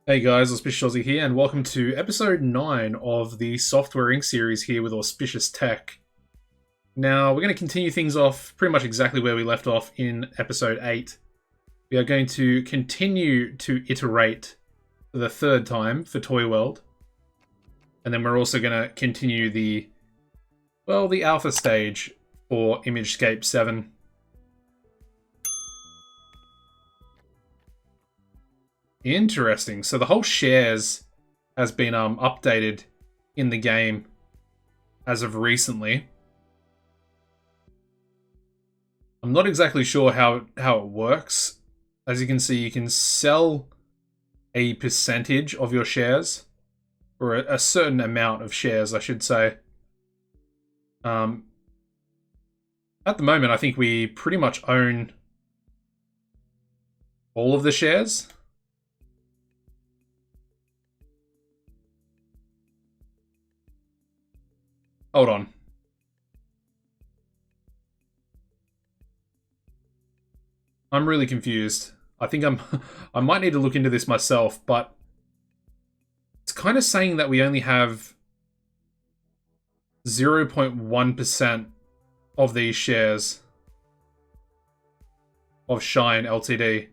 Hey guys, Auspicious Tech here, and welcome to episode 9 of the Software Inc. series here with Auspicious Tech. Now, we're going to continue things off pretty much exactly where we left off in episode 8. We are going to continue to iterate for the third time for Toy World. And then we're also going to continue the alpha stage for ImageScape 7. Interesting. So the whole shares has been updated in the game as of recently. I'm not exactly sure how it works. As you can see, you can sell a percentage of your shares, or a certain amount of shares, I should say. At the moment, I think we pretty much own all of the shares. Hold on. I'm really confused. I think I might need to look into this myself, but it's kind of saying that we only have 0.1% of these shares of Shine Ltd.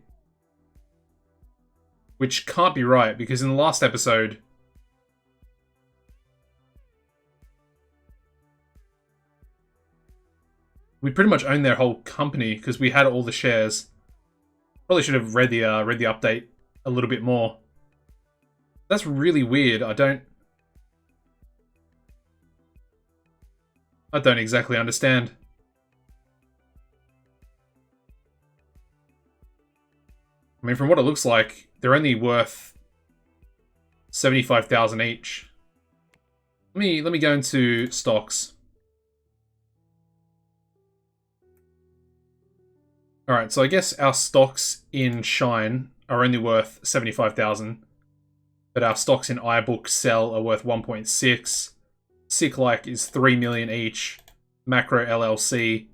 Which can't be right, because in the last episode, we pretty much owned their whole company because we had all the shares. Probably should have read the update a little bit more. That's really weird. I don't exactly understand. I mean, from what it looks like, they're only worth 75,000 each. Let me go into stocks. Alright, so I guess our stocks in Shine are only worth 75,000. But our stocks in iBook Sell are worth 1.6. SickLike is 3 million each. Macro LLC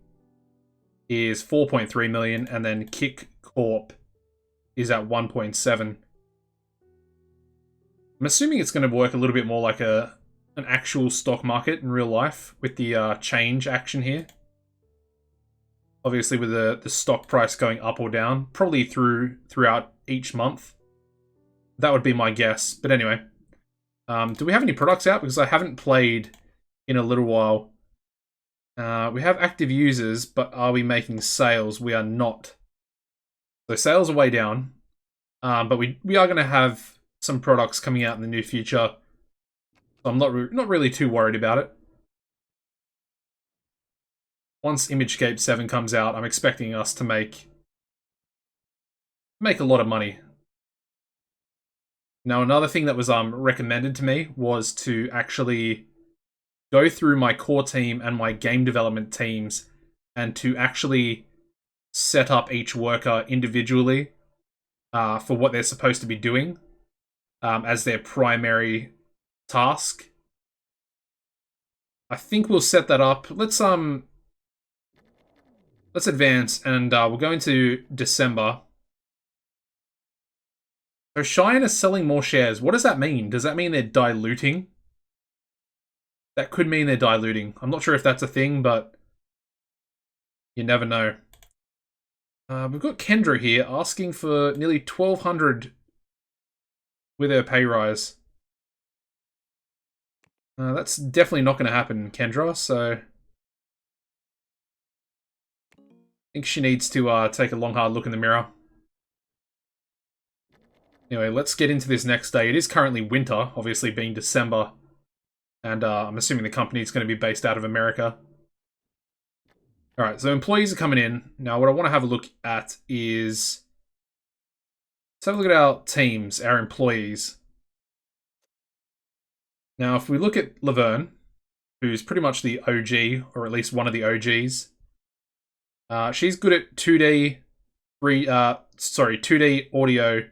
is 4.3 million. And then Kick Corp is at 1.7. I'm assuming it's going to work a little bit more like an actual stock market in real life with the change action here. Obviously with the stock price going up or down, probably throughout each month. That would be my guess. But anyway, do we have any products out? Because I haven't played in a little while. We have active users, but are we making sales? We are not. So sales are way down. But we are going to have some products coming out in the near future. So I'm not really too worried about it. Once ImageScape 7 comes out, I'm expecting us to make a lot of money. Now, another thing that was recommended to me was to actually go through my core team and my game development teams and to actually set up each worker individually for what they're supposed to be doing as their primary task. I think we'll set that up. Let's advance, and we'll go into December. So Shine is selling more shares. What does that mean? Does that mean they're diluting? That could mean they're diluting. I'm not sure if that's a thing, but you never know. We've got Kendra here asking for nearly 1,200 with her pay rise. That's definitely not going to happen, Kendra, so I think she needs to take a long, hard look in the mirror. Anyway, let's get into this next day. It is currently winter, obviously being December. And I'm assuming the company is going to be based out of America. Alright, so employees are coming in. Now, what I want to have a look at is... let's have a look at our teams, our employees. Now, if we look at Laverne, who's pretty much the OG, or at least one of the OGs, she's good at 2D, 2D audio,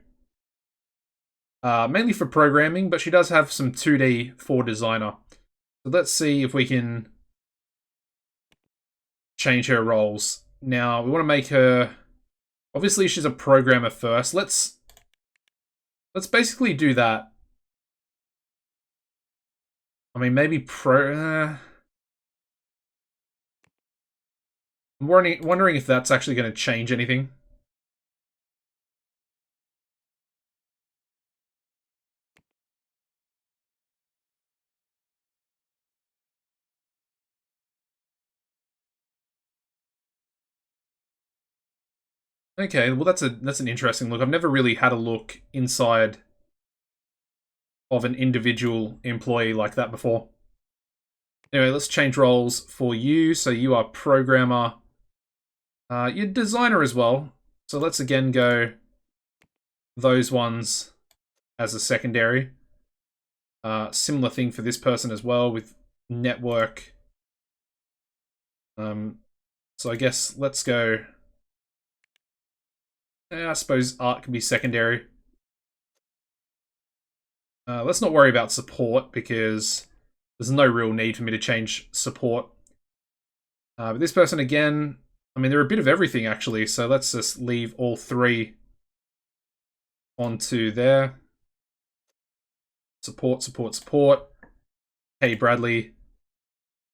mainly for programming, but she does have some 2D for designer. So let's see if we can change her roles. Now, we want to make her... obviously, she's a programmer first. Let's Let's basically do that. I mean, maybe pro... I'm wondering if that's actually going to change anything. Okay, well that's an interesting look. I've never really had a look inside of an individual employee like that before. Anyway, let's change roles for you. So you are programmer. You're designer as well. So let's again go those ones as a secondary. Similar thing for this person as well with network. So I guess let's go... I suppose art can be secondary. Let's not worry about support because there's no real need for me to change support. But this person again, I mean, they're a bit of everything actually, so let's just leave all three onto there. Support, support, support. Hey, Bradley.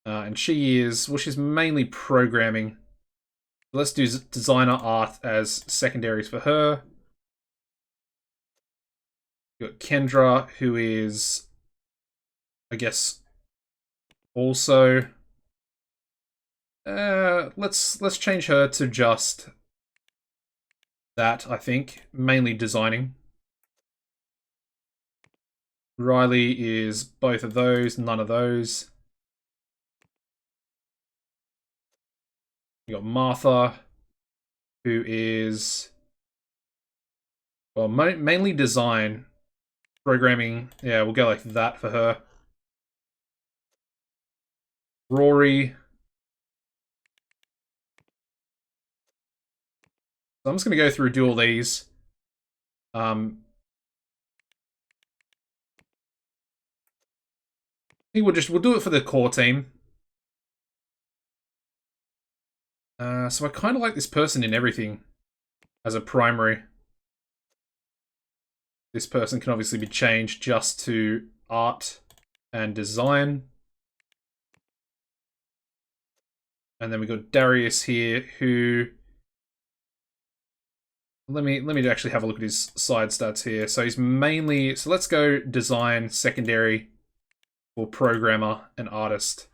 And she is, well, she's mainly programming. Let's do designer art as secondaries for her. We've got Kendra, who is, I guess, also... let's change her to just that, I think. Mainly designing. Riley is both of those, none of those. We got Martha, who is, well, mainly design. Programming, yeah, we'll go like that for her. Rory. So I'm just going to go through, do all these. I think we'll do it for the core team. So I kind of like this person in everything as a primary. This person can obviously be changed just to art and design. And then we got Darius here, who... Let me actually have a look at his side stats here. So he's mainly... So let's go design, secondary, for programmer and artist.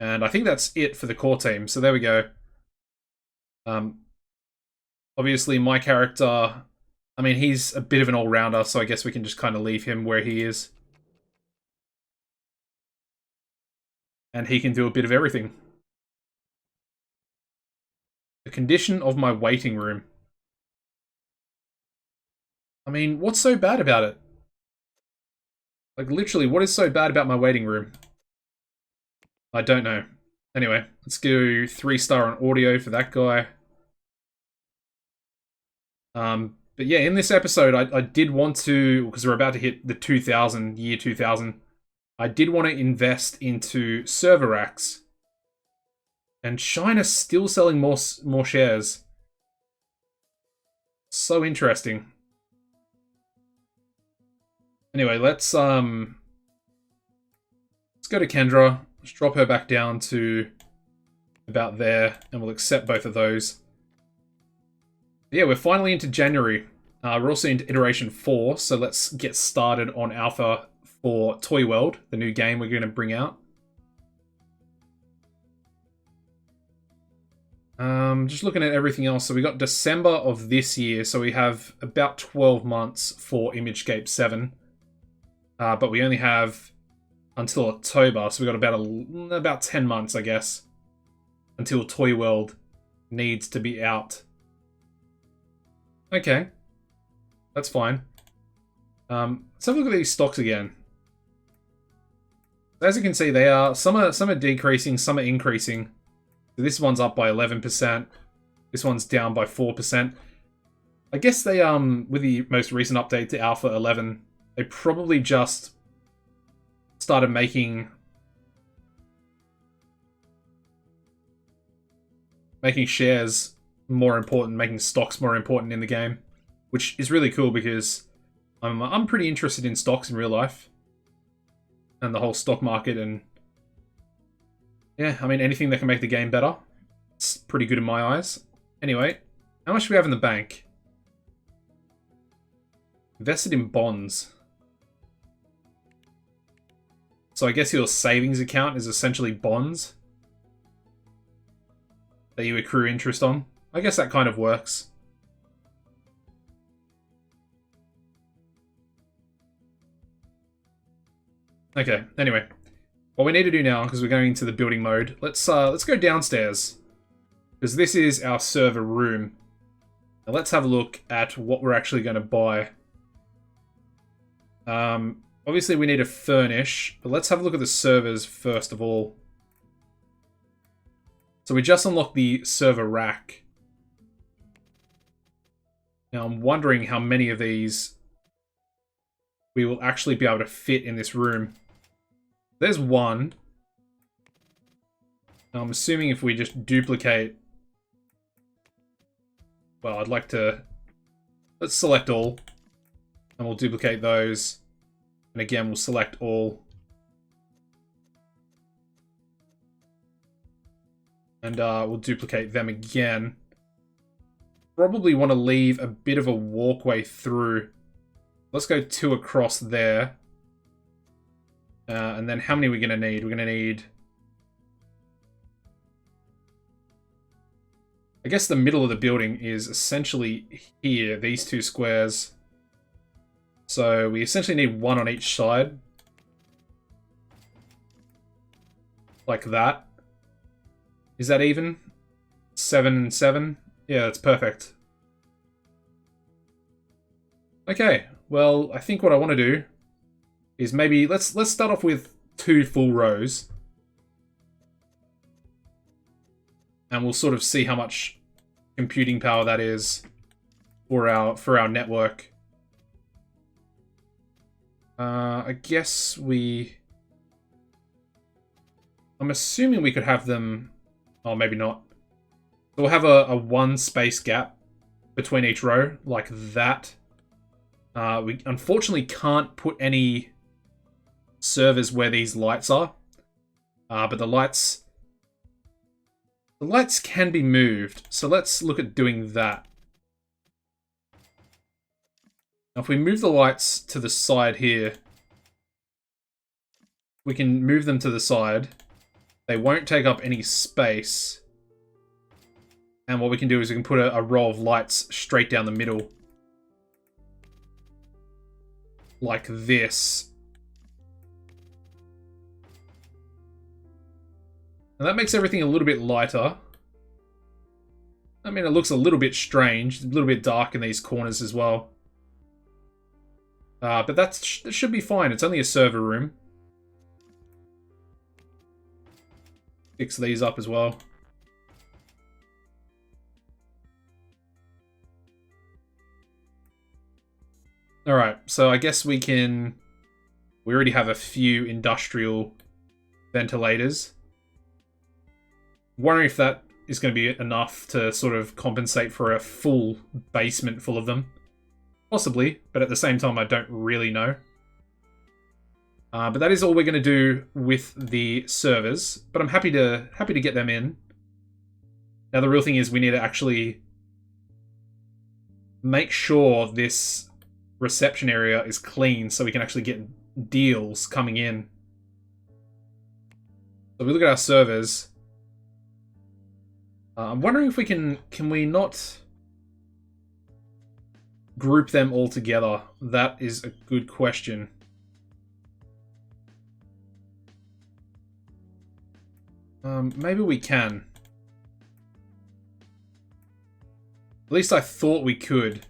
And I think that's it for the core team. So there we go. Obviously, my character... I mean, he's a bit of an all-rounder, so I guess we can just kind of leave him where he is. And he can do a bit of everything. The condition of my waiting room. I mean, what's so bad about it? Like, literally, what is so bad about my waiting room? I don't know. Anyway, let's go 3-star on audio for that guy. But yeah, in this episode, I did want to, because we're about to hit the 2000, year 2000, I did want to invest into server racks. And China's still selling more shares. So interesting. Anyway, let's go to Kendra. Let's drop her back down to about there, and we'll accept both of those. Yeah, we're finally into January. We're also into iteration 4, so let's get started on alpha for Toy World, the new game we're going to bring out. Just looking at everything else. So we got December of this year, so we have about 12 months for Imagescape 7. But we only have until October, so we got about 10 months, I guess, until Toy World needs to be out. Okay. That's fine. Let's have a look at these stocks again. As you can see, they are some are decreasing, some are increasing. So this one's up by 11%. This one's down by 4%. I guess they with the most recent update to Alpha 11, they probably just started making shares more important, making stocks more important in the game, which is really cool because I'm pretty interested in stocks in real life. And the whole stock market and... yeah, I mean, anything that can make the game better. It's pretty good in my eyes. Anyway, how much do we have in the bank? Invested in bonds. So I guess your savings account is essentially bonds that you accrue interest on. I guess that kind of works. Okay, anyway. What we need to do now, because we're going into the building mode, let's go downstairs. Because this is our server room. Now let's have a look at what we're actually going to buy. Obviously we need to furnish, but let's have a look at the servers first of all. So we just unlocked the server rack. Now I'm wondering how many of these we will actually be able to fit in this room. There's one. Now I'm assuming if we just duplicate... well, I'd like to... let's select all. And we'll duplicate those. And again, we'll select all. And we'll duplicate them again. Probably want to leave a bit of a walkway through. Let's go 2 across there. And then how many are we going to need? We're going to need... I guess the middle of the building is essentially here, these 2 squares. So we essentially need 1 on each side. Like that. Is that even? 7 and 7? Yeah, that's perfect. Okay, well, I think what I want to do is maybe let's start off with 2 full rows. And we'll sort of see how much computing power that is for our network. I guess I'm assuming we could have them... oh, maybe not. So we'll have a 1 space gap between each row, like that. We unfortunately can't put any servers where these lights are. But the lights can be moved. So let's look at doing that. Now, if we move the lights to the side here, we can move them to the side. They won't take up any space. And what we can do is we can put a row of lights straight down the middle. Like this. And that makes everything a little bit lighter. I mean, it looks a little bit strange, a little bit dark in these corners as well. But that should be fine. It's only a server room. Fix these up as well. Alright, so I guess we already have a few industrial ventilators. Wondering if that is going to be enough to sort of compensate for a full basement full of them. Possibly, but at the same time I don't really know. But that is all we're going to do with the servers. But I'm happy to get them in. Now the real thing is we need to actually make sure this reception area is clean so we can actually get deals coming in. So we look at our servers. I'm wondering if we can we not group them all together? That is a good question. Maybe we can. At least I thought we could.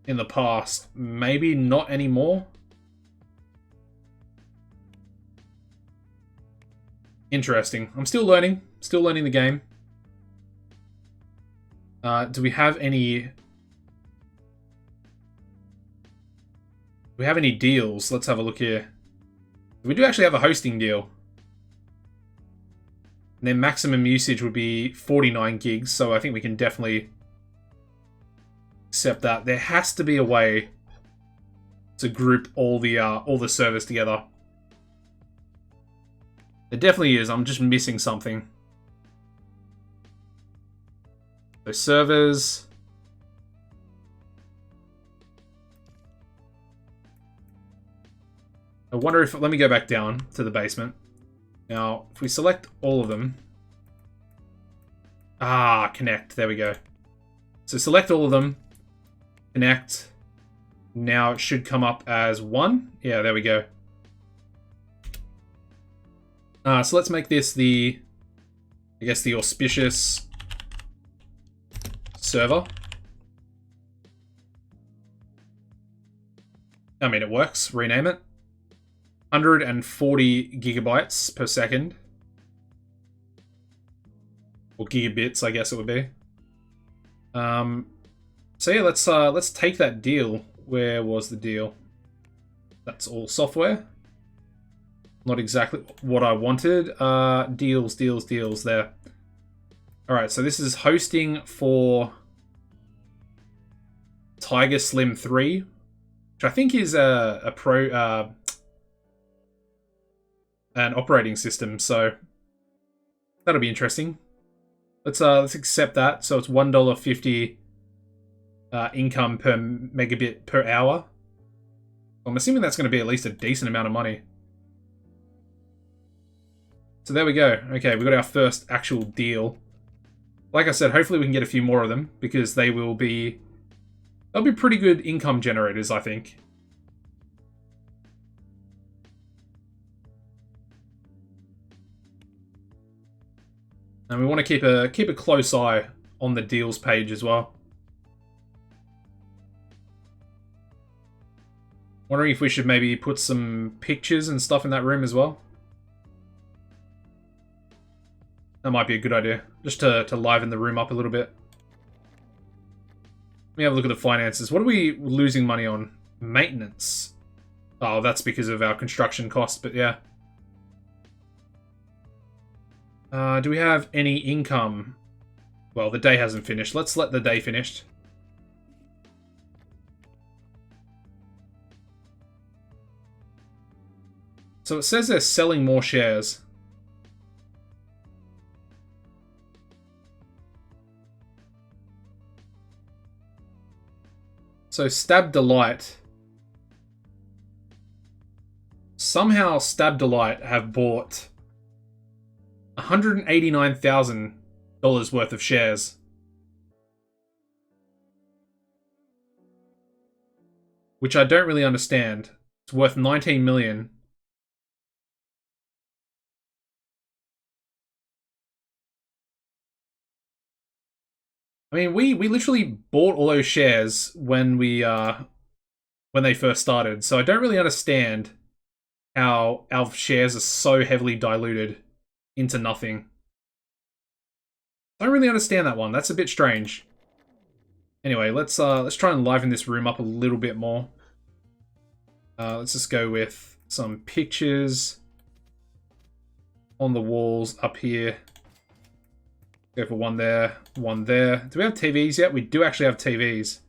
In the past. Maybe not anymore. Interesting. I'm still learning. Still learning the game. Do we have any... do we have any deals? Let's have a look here. We do actually have a hosting deal. And their maximum usage would be 49 gigs, so I think we can definitely accept that. There has to be a way to group all the servers together. There definitely is. I'm just missing something. So servers. I wonder if... Let me go back down to the basement. Now, if we select all of them... Ah, connect. There we go. So select all of them. Connect. Now it should come up as 1. Yeah, there we go. So let's make this the... I guess the Auspicious server. I mean, it works. Rename it. 140 gigabytes per second. Or gigabits, I guess it would be. So yeah, let's take that deal. Where was the deal? That's all software. Not exactly what I wanted. Deals there. Alright, so this is hosting for Tiger Slim 3, which I think is a pro an operating system, so that'll be interesting. Let's accept that. So it's $1.50 income per megabit per hour. I'm assuming that's going to be at least a decent amount of money. So there we go. Okay, we got our first actual deal. Like I said, hopefully we can get a few more of them because they'll be pretty good income generators, I think. And we want to keep a close eye on the deals page as well. Wondering if we should maybe put some pictures and stuff in that room as well. That might be a good idea, just to liven the room up a little bit. Let me have a look at the finances. What are we losing money on? Maintenance. Oh, that's because of our construction costs, but yeah. Do we have any income? Well, the day hasn't finished. Let's let the day finish. So it says they're selling more shares. So Stab Delight. Somehow Stab Delight have bought $189,000 worth of shares. Which I don't really understand. It's worth $19 million. I mean, we literally bought all those shares when they first started, so I don't really understand how our shares are so heavily diluted into nothing. I don't really understand that one. That's a bit strange. Anyway, let's try and liven this room up a little bit more. Let's just go with some pictures on the walls up here. Go for one there, one there. Do we have TVs yet? We do actually have TVs.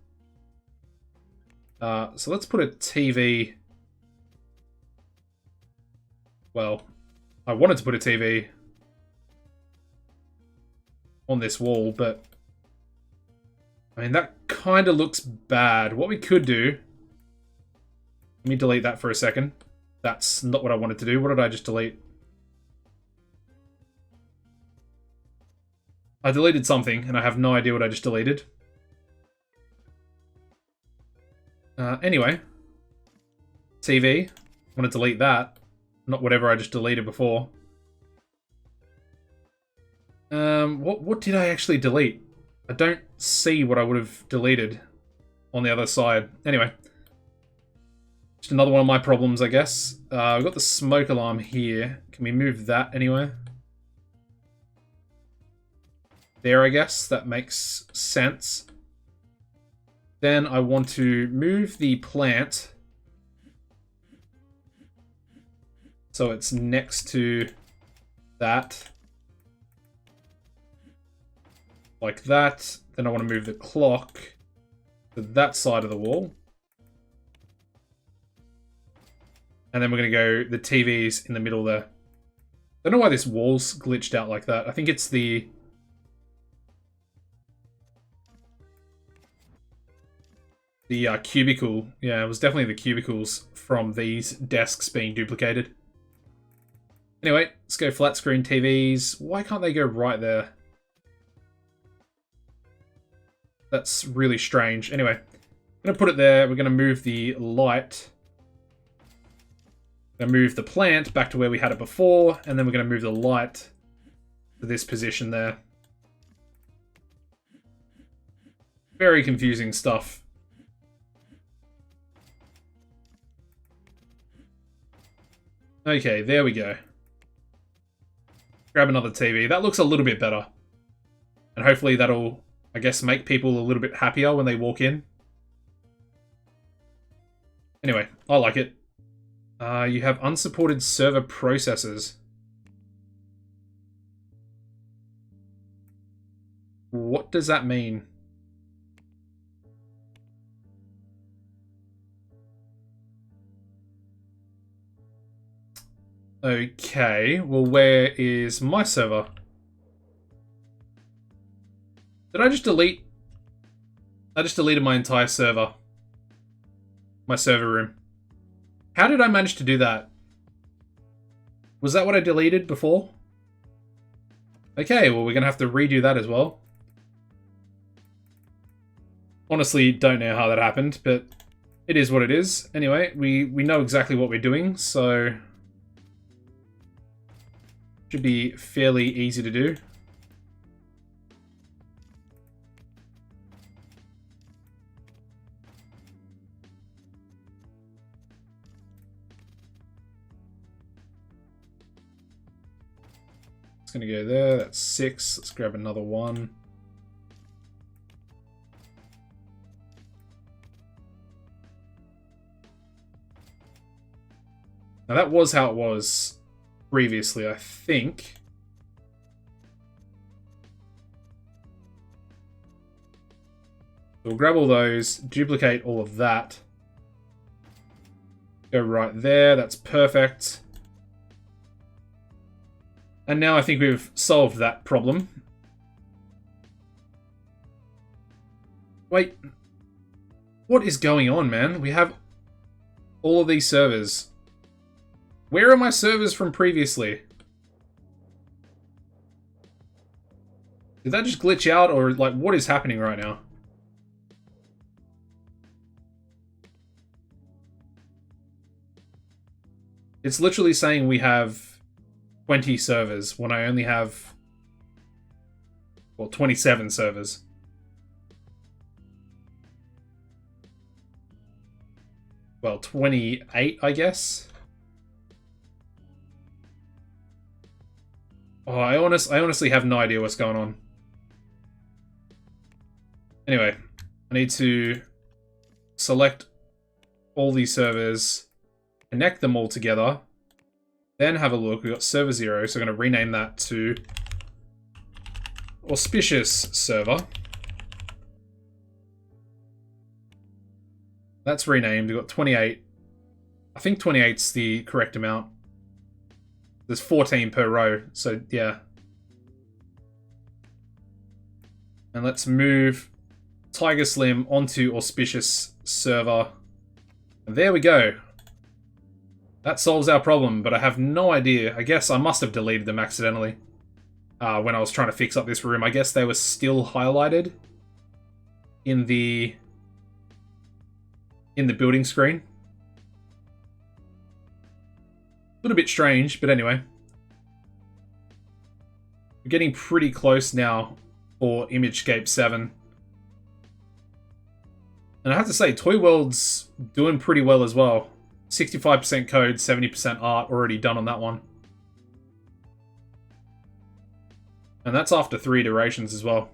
So let's put a TV. Well, I wanted to put a TV on this wall, but I mean, that kind of looks bad. What we could do... Let me delete that for a second. That's not what I wanted to do. What did I just delete? I deleted something, and I have no idea what I just deleted. Anyway. TV. I want to delete that. Not whatever I just deleted before. What did I actually delete? I don't see what I would have deleted on the other side. Anyway. Just another one of my problems, I guess. We've got the smoke alarm here. Can we move that anywhere? There, I guess. That makes sense. Then I want to move the plant so it's next to that. Like that. Then I want to move the clock to that side of the wall. And then we're going to go the TVs in the middle there. I don't know why this wall's glitched out like that. I think it's the cubicle. Yeah, it was definitely the cubicles from these desks being duplicated. Anyway, let's go flat screen TVs. Why can't they go right there? That's really strange. Anyway, I'm going to put it there. We're going to move the light. Going to move the plant back to where we had it before, and then we're going to move the light to this position there. Very confusing stuff. Okay, there we go. Grab another TV. That looks a little bit better. And hopefully that'll, I guess, make people a little bit happier when they walk in. Anyway, I like it. You have unsupported server processors. What does that mean? Okay, well, where is my server? Did I just delete? I just deleted my entire server. My server room. How did I manage to do that? Was that what I deleted before? Okay, well, we're going to have to redo that as well. Honestly, don't know how that happened, but it is what it is. Anyway, we know exactly what we're doing, so should be fairly easy to do. It's going to go there. That's 6. Let's grab another one. Now that was how it was previously, I think. We'll grab all those, duplicate all of that. Go right there. That's perfect. And now I think we've solved that problem. Wait. What is going on, man? We have all of these servers. Where are my servers from previously? Did that just glitch out, or like what is happening right now? It's literally saying we have 20 servers when I only have, well, 27 servers. Well, 28, I guess. Oh, I honestly have no idea what's going on. Anyway, I need to select all these servers, connect them all together, then have a look. We've got server 0, so I'm going to rename that to Auspicious Server. That's renamed. We've got 28. I think 28's the correct amount. There's 14 per row, so yeah. And let's move Tiger Slim onto Auspicious Server. And there we go. That solves our problem, but I have no idea. I guess I must have deleted them accidentally when I was trying to fix up this room. I guess they were still highlighted in the building screen. A little bit strange, but anyway. We're getting pretty close now for ImageScape 7. And I have to say, Toy World's doing pretty well as well. 65% code, 70% art already done on that one. And that's after 3 iterations as well.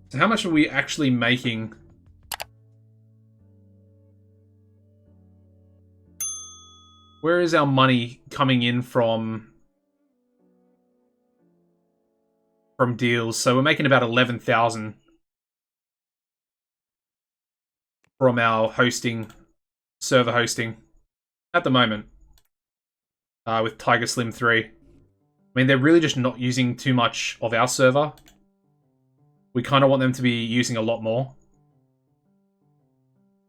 So how much are we actually making? Where is our money coming in from deals? So we're making about 11,000 from our hosting, server hosting at the moment with Tiger Slim 3. I mean, they're really just not using too much of our server. We kind of want them to be using a lot more.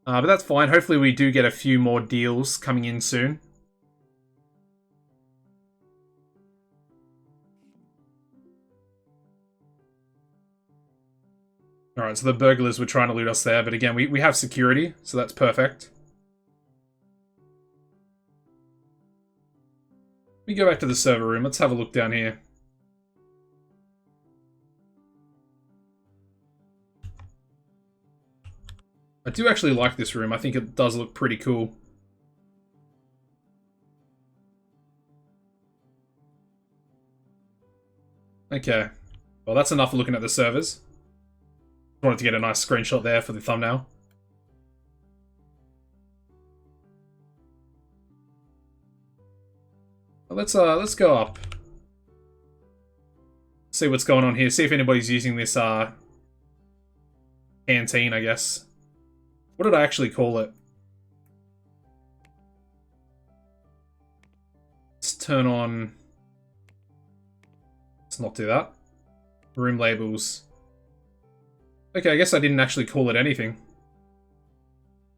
But that's fine. Hopefully we do get a few more deals coming in soon. Alright, so the burglars were trying to loot us there, but again, we have security, so that's perfect. Let me go back to the server room. Let's have a look down here. I do actually like this room. I think it does look pretty cool. Okay. Well, that's enough looking at the servers. Wanted to get a nice screenshot there for the thumbnail. Let's go up. See what's going on here. See if anybody's using this canteen, I guess. What did I actually call it? Let's turn on... Let's not do that. Room labels. Okay, I guess I didn't actually call it anything.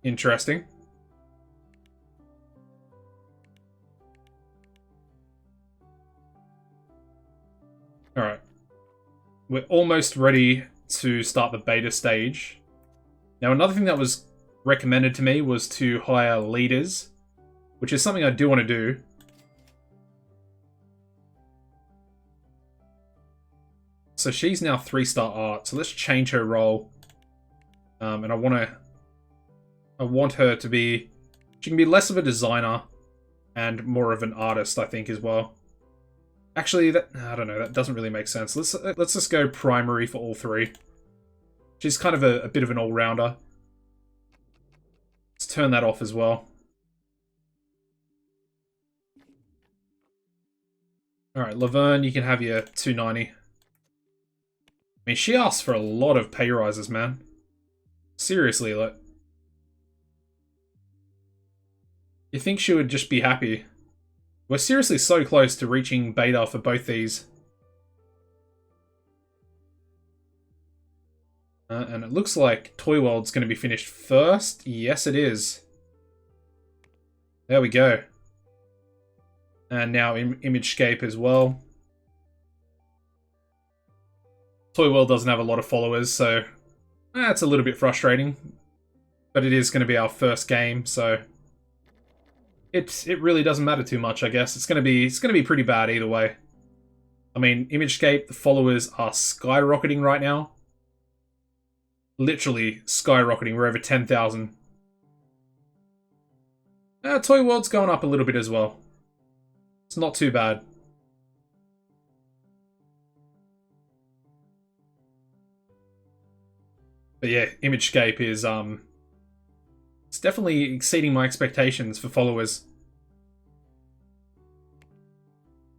Interesting. Alright. We're almost ready to start the beta stage. Now, another thing that was recommended to me was to hire leaders, which is something I do want to do. So she's now 3-star art, so let's change her role. And I want her to be... She can be less of a designer and more of an artist, I think, as well. Actually, I don't know, that doesn't really make sense. Let's just go primary for all three. She's kind of a bit of an all-rounder. Let's turn that off as well. Alright, Laverne, you can have your 290. I mean, she asked for a lot of pay rises, man. Seriously, like... You think she would just be happy? We're seriously so close to reaching beta for both these. And it looks like Toy World's going to be finished first. Yes, it is. There we go. And now Imagescape as well. Toy World doesn't have a lot of followers, so that's a little bit frustrating. But it is going to be our first game, so it really doesn't matter too much, I guess. It's going to be pretty bad either way. I mean, Imagescape, the followers are skyrocketing right now. Literally skyrocketing. We're over 10,000. Toy World's going up a little bit as well. It's not too bad. But yeah, Imagescape is it's definitely exceeding my expectations for followers.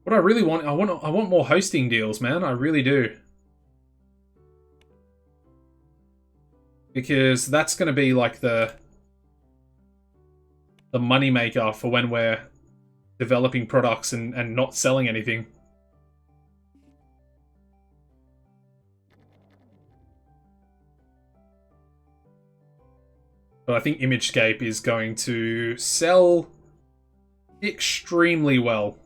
What I really want, I want more hosting deals, man. I really do. Because that's going to be like the moneymaker for when we're developing products and not selling anything. But I think Imagescape is going to sell extremely well.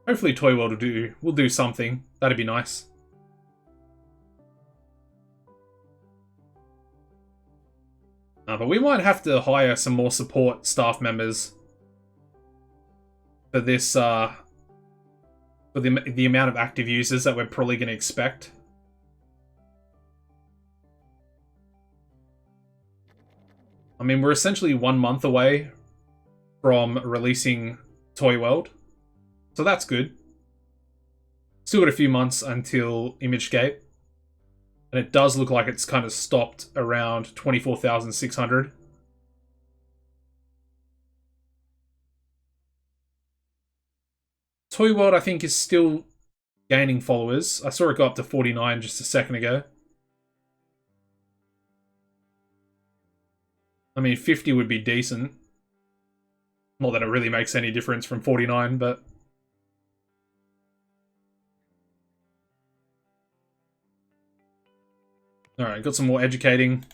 Hopefully Toy World will do something. That'd be nice. But we might have to hire some more support staff members for this, for the amount of active users that we're probably going to expect. I mean, we're essentially 1 month away from releasing Toy World, so that's good. Still got a few months until Imagescape. And it does look like it's kind of stopped around 24,600. Toy World, I think, is still gaining followers. I saw it go up to 49 just a second ago. I mean, 50 would be decent. Not that it really makes any difference from 49, but... Alright, got some more educating.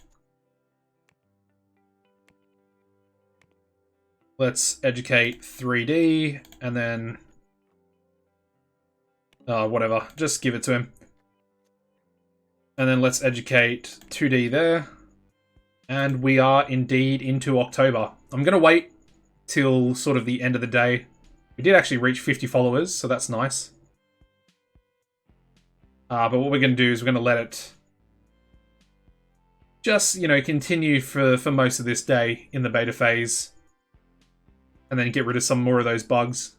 Let's educate 3D, and then... whatever, just give it to him. And then let's educate 2D there. And we are indeed into October. I'm going to wait till sort of the end of the day. We did actually reach 50 followers, so that's nice. But what we're going to do is we're going to let it just, you know, continue for most of this day in the beta phase. And then get rid of some more of those bugs.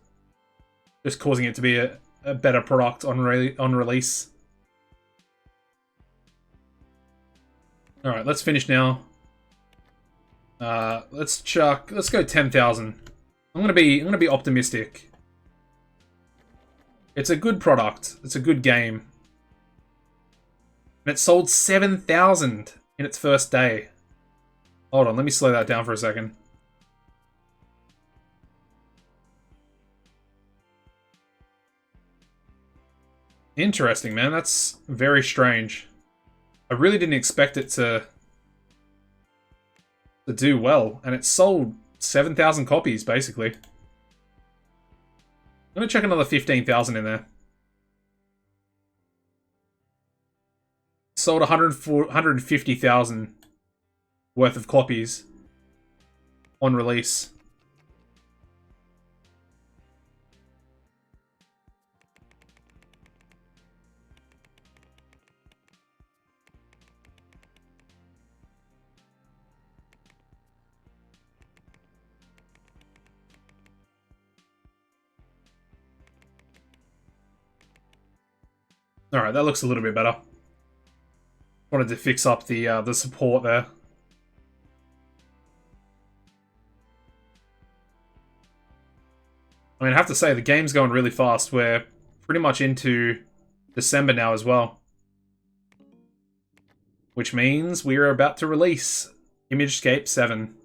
Just causing it to be a better product on release. Alright, let's finish now. Let's go 10,000. I'm gonna be optimistic. It's a good product. It's a good game. And it sold 7,000 in its first day. Hold on, let me slow that down for a second. Interesting, man. That's very strange. I really didn't expect it to do well, and it sold 7,000 copies, basically. I'm gonna check another 15,000 in there. Sold 150,000 worth of copies on release. Alright, that looks a little bit better. Wanted to fix up the support there. I mean, I have to say, the game's going really fast. We're pretty much into December now as well. Which means we are about to release ImageScape 7.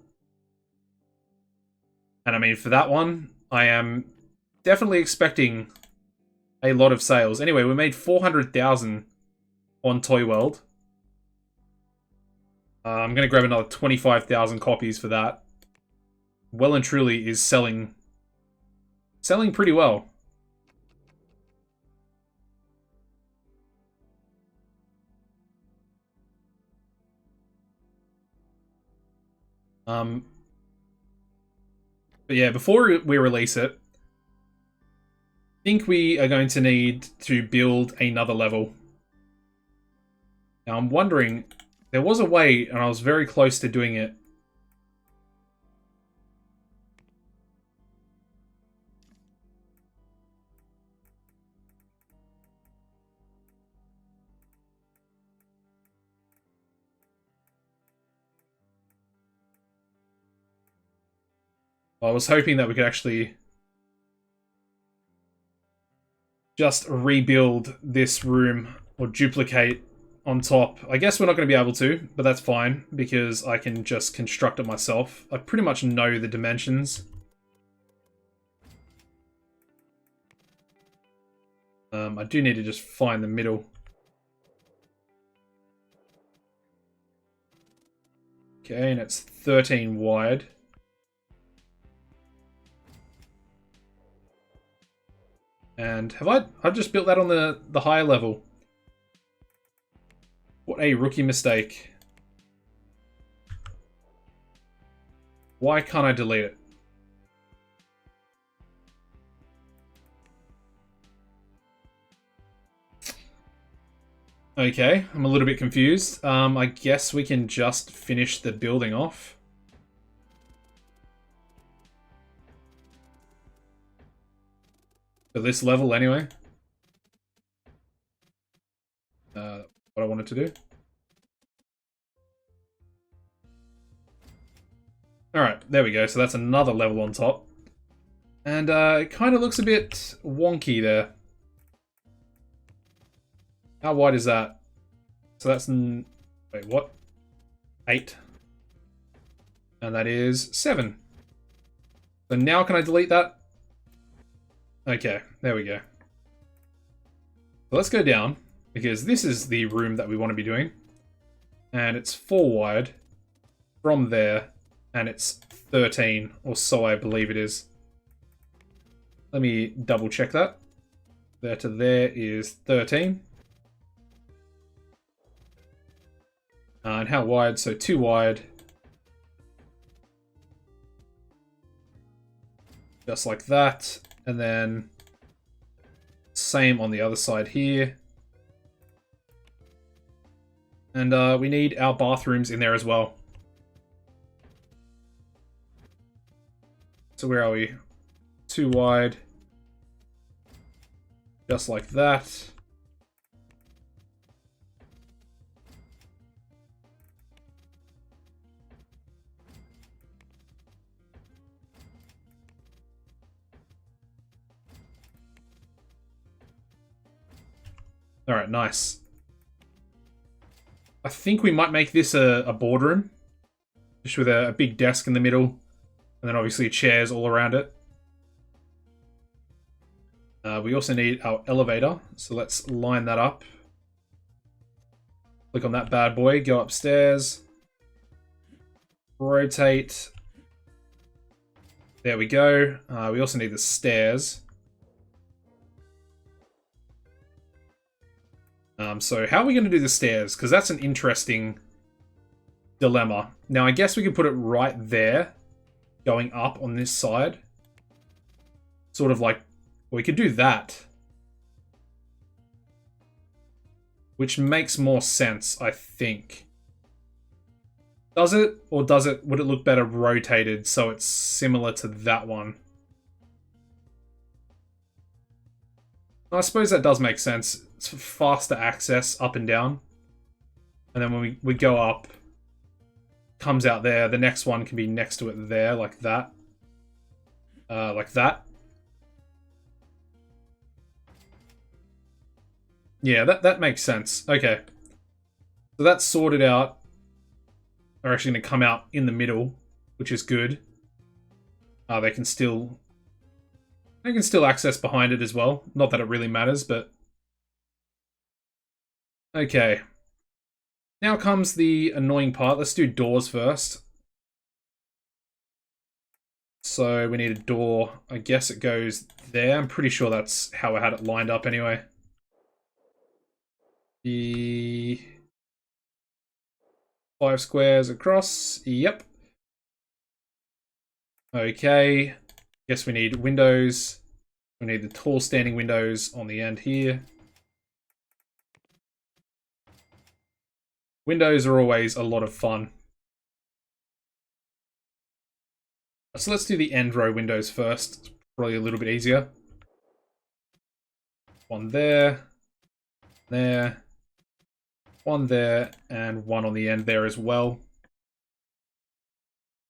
And I mean, for that one, I am definitely expecting a lot of sales. Anyway, we made 400,000 on Toy World. I'm going to grab another 25,000 copies for that. Well and truly is selling pretty well. But yeah, before we release it, I think we are going to need to build another level. Now I'm wondering, there was a way, and I was very close to doing it. I was hoping that we could actually just rebuild this room or duplicate on top. I guess we're not going to be able to, but that's fine because I can just construct it myself. I pretty much know the dimensions. I do need to just find the middle. Okay, and it's 13 wide. And I've just built that on the higher level. What a rookie mistake. Why can't I delete it? Okay, I'm a little bit confused. I guess we can just finish the building off. For this level, anyway. What I wanted to do. Alright, there we go. So that's another level on top. And it kind of looks a bit wonky there. How wide is that? So that's... Wait, what? 8. And that is 7. So now can I delete that? Okay, there we go. So let's go down, because this is the room that we want to be doing. And it's 4 wide from there, and it's 13, or so I believe it is. Let me double check that. There to there is 13. And how wide? So 2 wide. Just like that. And then same on the other side here. And we need our bathrooms in there as well. So where are we? 2 wide. Just like that. Alright, nice. I think we might make this a boardroom. Just with a big desk in the middle. And then obviously chairs all around it. We also need our elevator. So let's line that up. Click on that bad boy. Go upstairs. Rotate. There we go. We also need the stairs. So how are we going to do the stairs? Because that's an interesting dilemma. Now, I guess we could put it right there, going up on this side. Sort of like, we could do that. Which makes more sense, I think. Does it? Or would it look better rotated so it's similar to that one? I suppose that does make sense. It's faster access up and down. And then when we go up, comes out there, the next one can be next to it there, like that. Like that. Yeah, that makes sense. Okay. So that's sorted out. They're actually going to come out in the middle, which is good. They can still access behind it as well. Not that it really matters, but... Okay. Now comes the annoying part. Let's do doors first. So we need a door. I guess it goes there. I'm pretty sure that's how I had it lined up anyway. The 5 squares across. Yep. Okay. Guess we need windows. We need the tall standing windows on the end here. Windows are always a lot of fun. So let's do the end row windows first. It's probably a little bit easier. One there. There. One there. And one on the end there as well.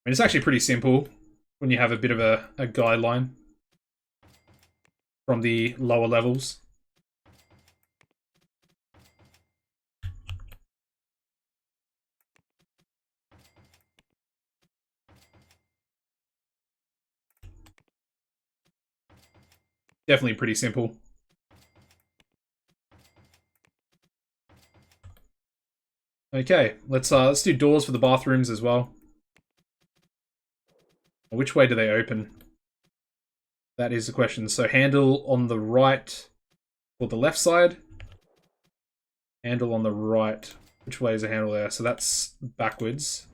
I mean, it's actually pretty simple when you have a bit of a guideline from the lower levels. Definitely pretty simple. Okay, let's do doors for the bathrooms as well. Which way do they open? That is the question. So handle on the right or the left side. Handle on the right. Which way is the handle there? So that's backwards.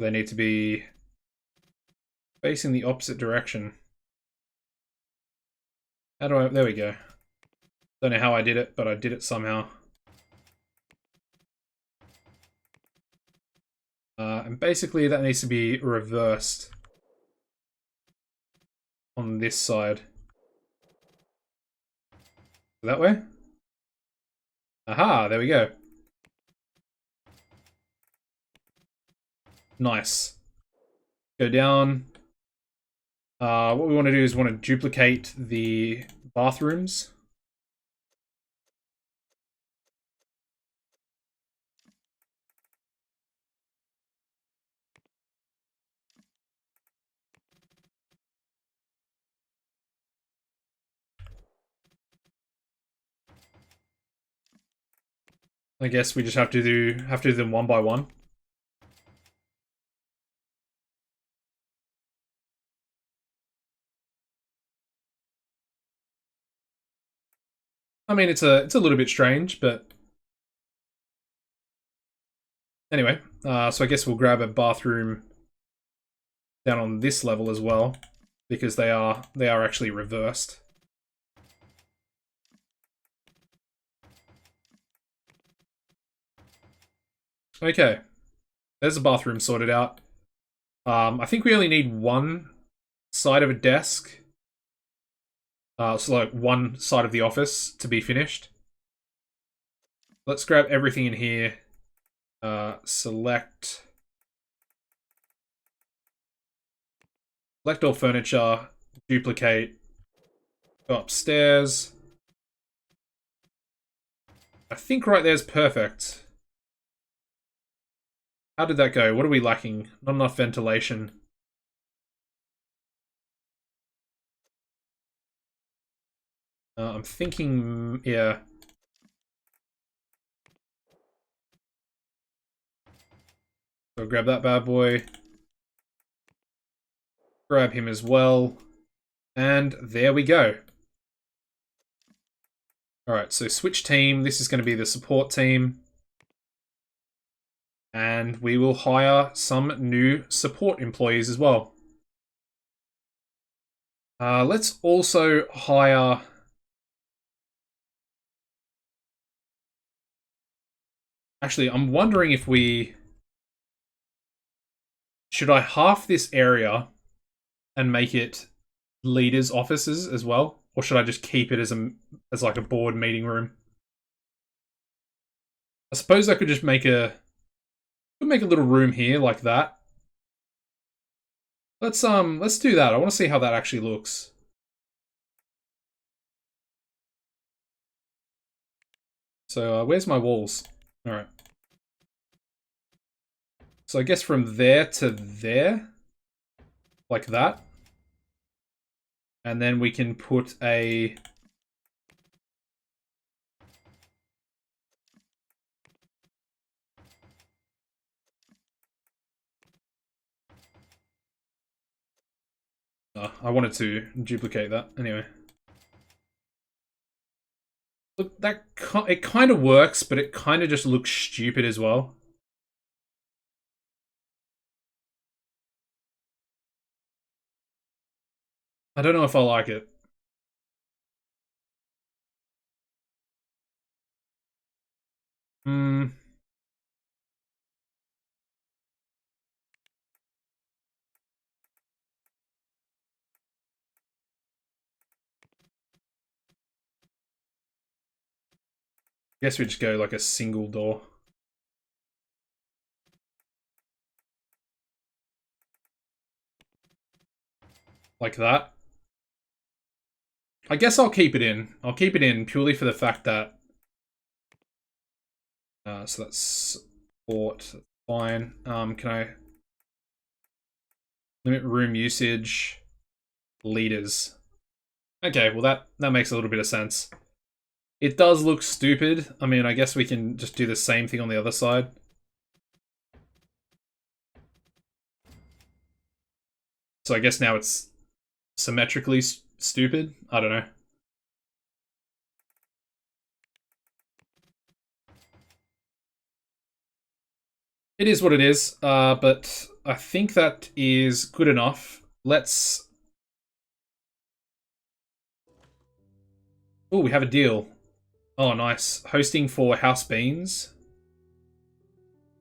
They need to be facing the opposite direction. How do I... There we go. Don't know how I did it, but I did it somehow. And basically that needs to be reversed on this side. That way? Aha, there we go. Nice. Go down. What we want to do is want to duplicate the bathrooms. I guess we just have to do them one by one. I mean, it's a little bit strange, but anyway. So I guess we'll grab a bathroom down on this level as well, because they are actually reversed. Okay, there's a bathroom sorted out. I think we only need one side of a desk. So like one side of the office to be finished. Let's grab everything in here. Select all furniture, duplicate, go upstairs. I think right there's perfect. How did that go? What are we lacking? Not enough ventilation. I'm thinking, yeah. So grab that bad boy. Grab him as well. And there we go. Alright, so switch team. This is going to be the support team. And we will hire some new support employees as well. Let's also hire... Actually, I'm wondering if we... Should I half this area and make it leaders' offices as well? Or should I just keep it as like a board meeting room? I suppose I could just make a little room here like that. Let's do that. I want to see how that actually looks. So where's my walls? All right. So I guess from there to there, like that. And then we can put a... I wanted to duplicate that anyway. Look, it kind of works, but it kind of just looks stupid as well. I don't know if I like it. Hmm. Guess we just go like a single door. Like that. I guess I'll keep it in. I'll keep it in purely for the fact that... so that's support. That's fine. Can I... Limit room usage. Leaders. Okay, well that makes a little bit of sense. It does look stupid. I mean, I guess we can just do the same thing on the other side. So I guess now it's symmetrically stupid. I don't know. It is what it is, but I think that is good enough. Let's... Oh, we have a deal. Oh, nice. Hosting for House Beans.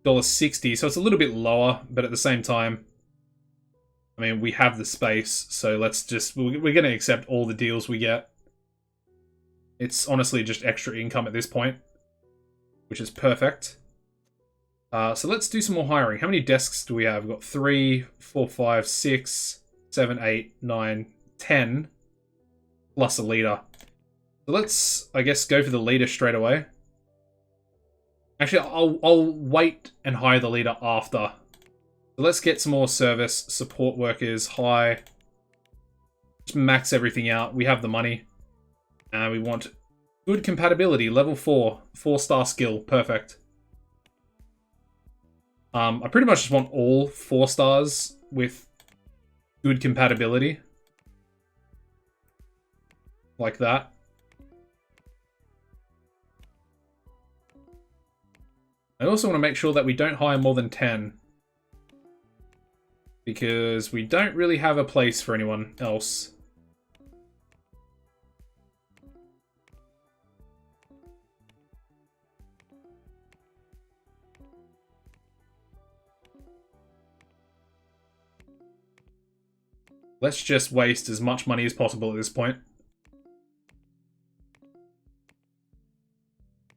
$1.60, so it's a little bit lower, but at the same time, I mean, we have the space, so let's just... We're going to accept all the deals we get. It's honestly just extra income at this point. which is perfect. So let's do some more hiring. How many desks do we have? We've got 3, 4, 5, 6, 7, 8, 9, 10, plus a leader. So let's, I guess, go for the leader straight away. Actually, I'll wait and hire the leader after. So let's get some more service, support workers, high. Just max everything out. We have the money. And we want good compatibility, level 4, 4-star skill, perfect. I pretty much just want all 4 stars with good compatibility. Like that. I also want to make sure that we don't hire more than 10. Because we don't really have a place for anyone else. Let's just waste as much money as possible at this point.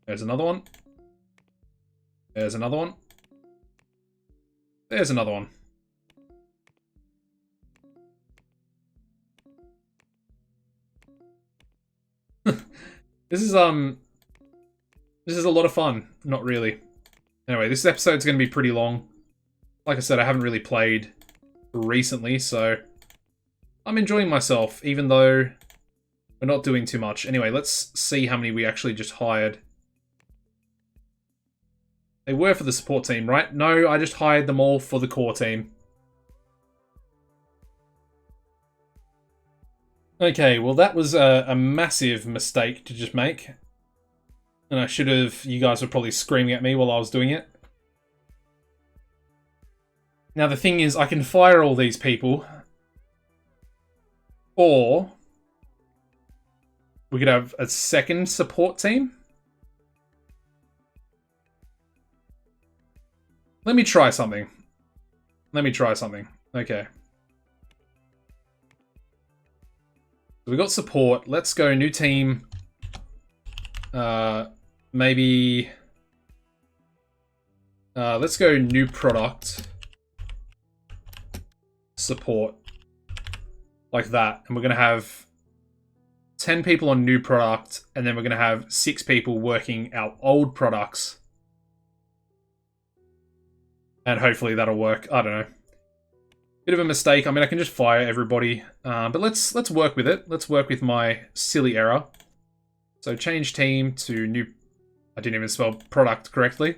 There's another one. There's another one. There's another one. This is a lot of fun. Not really. Anyway, this episode's going to be pretty long. Like I said, I haven't really played recently, so I'm enjoying myself, even though we're not doing too much. Anyway, let's see how many we actually just hired. They were for the support team, right? No, I just hired them all for the core team. Okay, well that was a massive mistake to just make. And I should have... You guys were probably screaming at me while I was doing it. Now the thing is, I can fire all these people. Or we could have a second support team. Let me try something. Okay. So we got support. Let's go new team. Maybe... let's go new product. Support. Like that. And we're going to have 10 people on new product. And then we're going to have 6 people working our old products. And hopefully that'll work. I don't know. Bit of a mistake. I mean, I can just fire everybody. But let's work with it. Let's work with my silly error. So change team to new... I didn't even spell product correctly.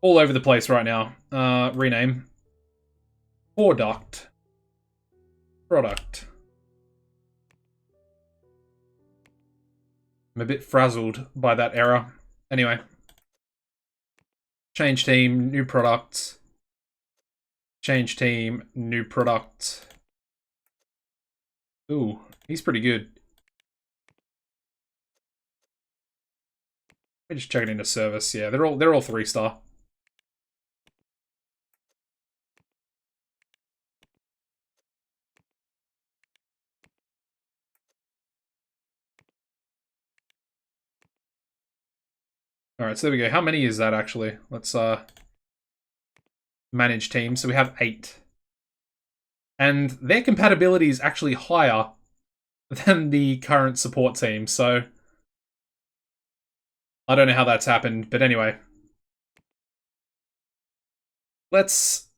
All over the place right now. Rename. Product. I'm a bit frazzled by that error. Anyway. Change team, new product. Change team, new product. Ooh, he's pretty good. Let me just check it into service. Yeah, they're all 3-star. Alright, so there we go. How many is that actually? Let's manage teams. So we have 8. And their compatibility is actually higher than the current support team, so I don't know how that's happened, but anyway. Let's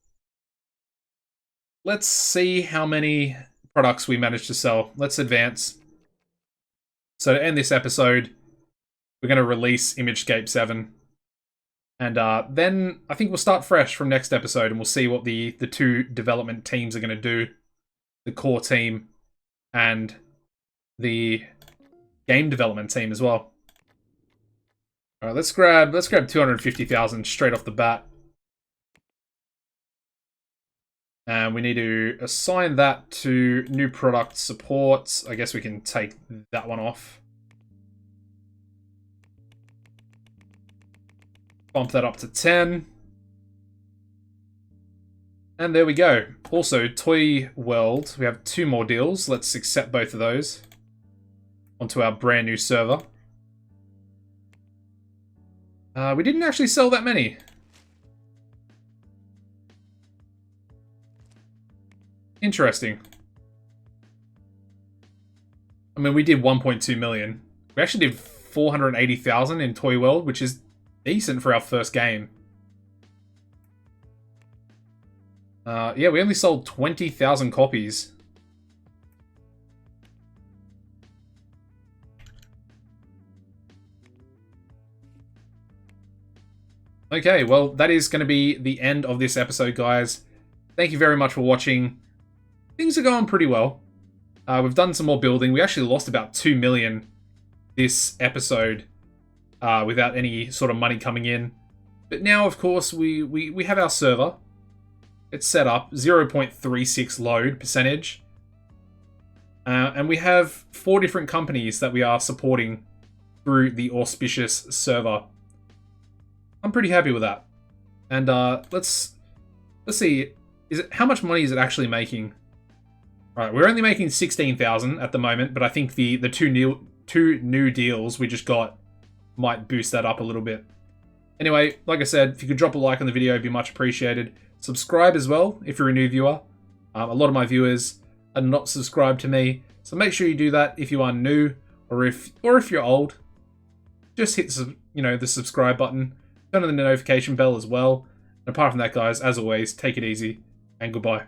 see how many products we manage to sell. Let's advance. So to end this episode, we're going to release ImageScape 7. And then I think we'll start fresh from next episode and we'll see what the 2 development teams are going to do. The core team and the game development team as well. Alright, let's grab 250,000 straight off the bat. And we need to assign that to new product support. I guess we can take that one off. Bump that up to 10. And there we go. Also, Toy World. We have 2 more deals. Let's accept both of those onto our brand new server. We didn't actually sell that many. Interesting. I mean, we did 1.2 million. We actually did 480,000 in Toy World, which is decent for our first game. Yeah, we only sold 20,000 copies. Okay, well, that is going to be the end of this episode, guys. Thank you very much for watching. Things are going pretty well. We've done some more building. We actually lost about 2 million this episode without any sort of money coming in. But now, of course, we have our server. It's set up, 0.36 load percentage. And we have 4 different companies that we are supporting through the Auspicious server. I'm pretty happy with that. And let's see, how much money is it actually making? Right, we're only making 16,000 at the moment, but I think the two new deals we just got might boost that up a little bit. Anyway, like I said, if you could drop a like on the video, it'd be much appreciated. Subscribe as well if you're a new viewer. A lot of my viewers are not subscribed to me, so make sure you do that if you are new or if you're old. Just hit the subscribe button, turn on the notification bell as well. And apart from that, guys, as always, take it easy and goodbye.